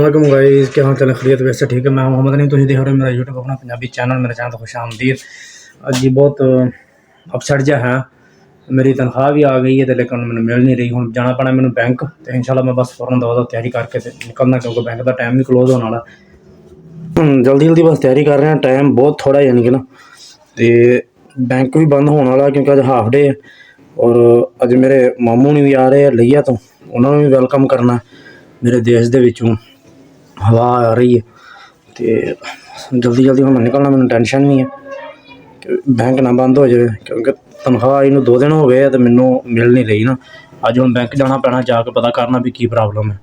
वालेकुम गाइस, क्या हाल चाल है? खैरियत? वैसे ठीक है। मैं मोहम्मद नहीं, तुम देख रहे हो मेरा यूट्यूब अपना पंजाबी चैनल। मेरे चैनल तो खुश आमदीद। अज जी बहुत अपसेट जहा है। मेरी तनख्वाह भी आ गई है तो लेकिन मैंने मिल नहीं रही। हूँ जाना पैना मैंने बैंक, तो इंशाल्लाह मैं बस फौरन दवा तैयारी करके निकलना, क्योंकि बैंक का टाइम भी क्लोज होने वाला। जल्दी जल्दी बस तैयारी कर रहे हैं, टाइम बहुत थोड़ा यानी कि ना। तो बैंक भी बंद होने वाला क्योंकि अज हाफ डे है। और अज मेरे मामू नहीं भी आ रहे हैं लिया, तो उन्होंने भी वेलकम करना। मेरे देश के विचों हवा आ रही है तो जल्दी जल्दी मैं निकलना। मैंने टेंशन नहीं है कि बैंक ना बंद हो जाए, क्योंकि तनख्वाह आई 2 दिन हो गए तो मैनू मिल नहीं रही ना। अज हम बैंक जाना पैना, जाके पता करना भी की प्रॉब्लम है।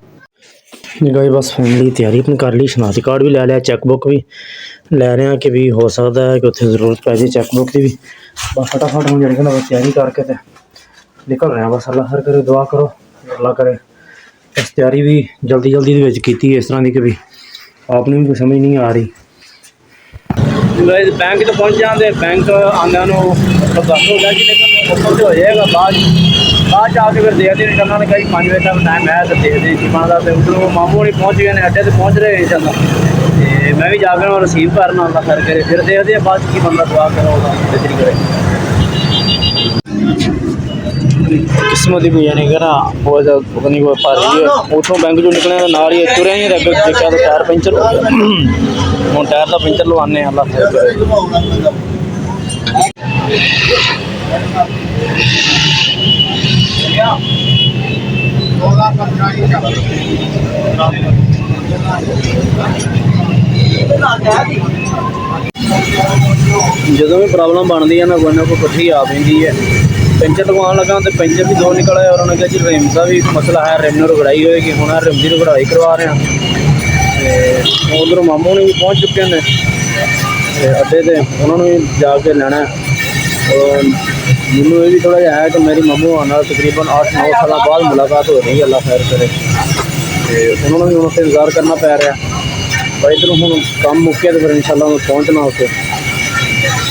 गई बस फैमिली तैयारी अपनी कर ली, शनाख्ती कार्ड भी लै लिया, चैकबुक भी लै रहे हैं कि भी हो सकता है कि उत्थे जरूरत पै जाए चैकबुक की भी। बस फटाफट हम जी बस तैयारी करके तो निकल रहे हैं। बस अल्लाह हर करे, दुआ करो अल्लाह करे। इस तैयारी भी जल्दी जल्दी की इस तरह की कि भी आपने भी कोई समझ नहीं आ रही। बैंक तो पहुँच जाते, बैंक आने मतलब 10 हो गया जी, लेकिन ऊपर तो हो जाएगा बाद जाके फिर देखते हैं। चलना कहीं 5 बजे तक टाइम है तो देखते हैं बनता। तो उधरों मामू नहीं पहुँच गए अड्डे तो पहुँच रहे हैं चलना। तो मैं भी जाकर रिसीव करना अल्लाह खैर करे, फिर देखते हैं बाद की बनता। दुआ करो बेहतरी करे। किस्मत ही कोई नहीं करा बहुत पता नहीं कोई पर उतों बैंक चो निकले नाल ही तुरे ही अगे देखा तो टायर पंचर हो गया। हूँ टायर का पंचर लवाने अल्लाह खैर करे। जो भी प्रॉब्लम बनती है ना कोई कट्ठी आ पी है। पंचर लगवान लगा तो पंचर भी 2 निकल आए और उन्होंने कहा जी रिम का भी मसला है, रिम में रगड़ाई होएगी। हूँ रिम की रगड़ाई करवा रहे हैं। तो उधरों मामू ने भी पहुँच चुके हैं अड्डे से, उन्होंने भी जाके लेना। और मैनू ये भी थोड़ा जहा है कि मेरी मामू आना तकरीबन 8-9 साल बाद मुलाकात हो रही है, अल्लाह खैर करे। तो उन्होंने भी उत्थे इंतजार करना पै रहा है। भाई इधरों हूँ काम मुक्या तो फिर इंशाल्लाह मैं पहुँचना उत्थे।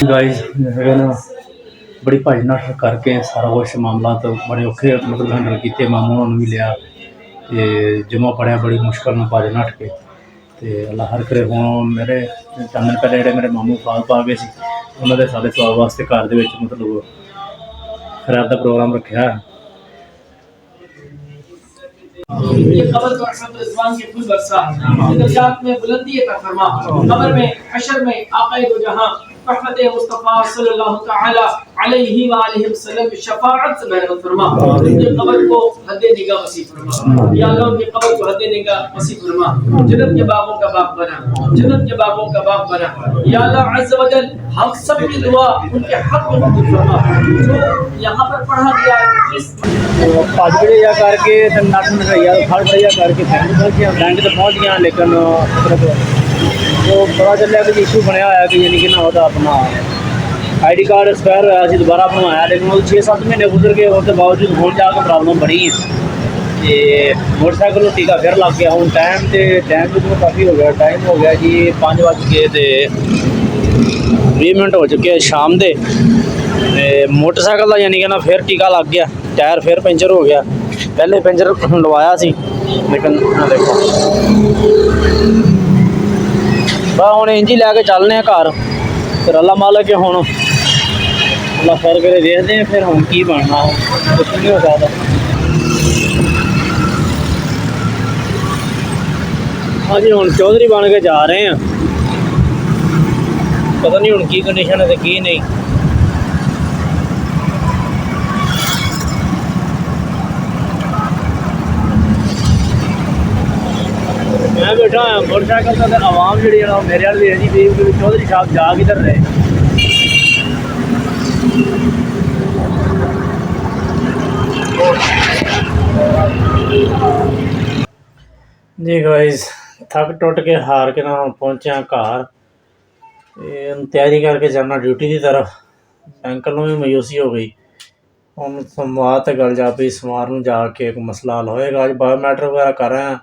गाइस ना बड़ी भज नठ करके सारा कुछ मामला तो बड़े औखे मतलब हैंडल किए। मामू उन्होंने भी लिया तो जमा पढ़िया बड़ी मुश्किल में भज नठ के। तो अल्लाह हर करे। हूँ मेरे चंद दिन पहले मेरे मामू फाल पा गए थे, उन्होंने साढ़े स्वाब वास्ते घर के मतलब खैरात का प्रोग्राम रखा। ये कब्र पर रहमत रिजवान के फूल बरसा, दर्जात में बुलंदी अता फरमा, कब्र में हशर में आक़ाए दो जहां रहमत मुस्तफा सल्लल्लाहु तआला अलैहि व आलिहि वसल्लम की शफाअत से मेहरबान फरमा। उनके कब्र को हद्दे निगाह नसीब फरमा या अल्लाह, उनके कब्र को हद्दे निगाह नसीब फरमा। जन्नत के बागों का बाग बना, जन्नत के बागों का बाग बना या अल्लाह अज़्ज़ व जल। हम सब की दुआ उनके हक में कबूल फरमा। जो यहाँ पर पढ़ा गया इस भज भड़िया करके नट नठैया फड़ फड़िया करके बैंक तो पहुँच गया, लेकिन मतलब वो पता चलिया कि इशू बनया होया कि यानी कि ना वह अपना आई डी कार्ड एक्सपायर होया सी, दोबारा बनवाया, लेकिन वो 6-7 महीने गुजर गए। उसके बावजूद हूँ जाके प्रॉब्लम बनी है। तो मोटरसाइकिल टीका फिर लग गया। हूँ टाइम भी तो काफ़ी हो गया, टाइम हो गया जी 5 बज के 20 मिनट हो चुके हैं शाम के। मोटरसाइकिल का यानी कि ना फिर टीका लग गया, टायर फिर पंचर हो गया। पहले पंचर लवाया सी, लेकिन देखो बस हूँ इंज ही लैके चलने घर। फिर अल्लाह मालिक हूँ अल्लाह खैर करे, देखते हैं फिर हूँ की बनना। कुछ नहीं हो सकता। हाँ जी, हूँ चौधरी बन के जा रहे हैं। पता नहीं हूँ की कंडीशन है तो की नहीं। मैं बैठा हाँ मोटरसाइकिल का, आवाम जी मेरे वाली है जी चौधरी साहब जा किधर रहे। जी गाइस, थक टुट के हार के ना पहुंचे घर। तैयारी करके जाना ड्यूटी की तरफ। बैंक में भी मायूसी हो गई। हम सोमवार तक गल जा पी, सोमवार में जाके एक मसला हल होएगा। अज बायोमैट्रिक वगैरह कर रहे हैं,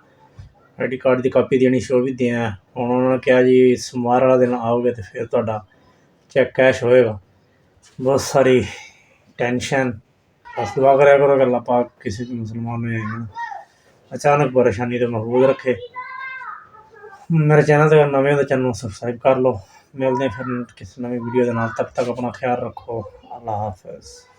आई डी कार्ड की कापी देनी शो भी दिया। हूँ उन्होंने कहा जी सोमवार वाला दिन आओगे तो फिर तुहाडा चैक कैश होएगा। बहुत सारी टेंशन। बस दुआ कराया करो कि अल्लाह पाक किसी भी मुसलमान में अचानक परेशानी तो महफूज रखे। मेरे चैनल ते नवे तो चैनल सबसक्राइब कर लो। मिलते हैं फिर किसी नवी वीडियो के नाल, तब तक अपना ख्याल रखो। अल्लाह हाफिज़।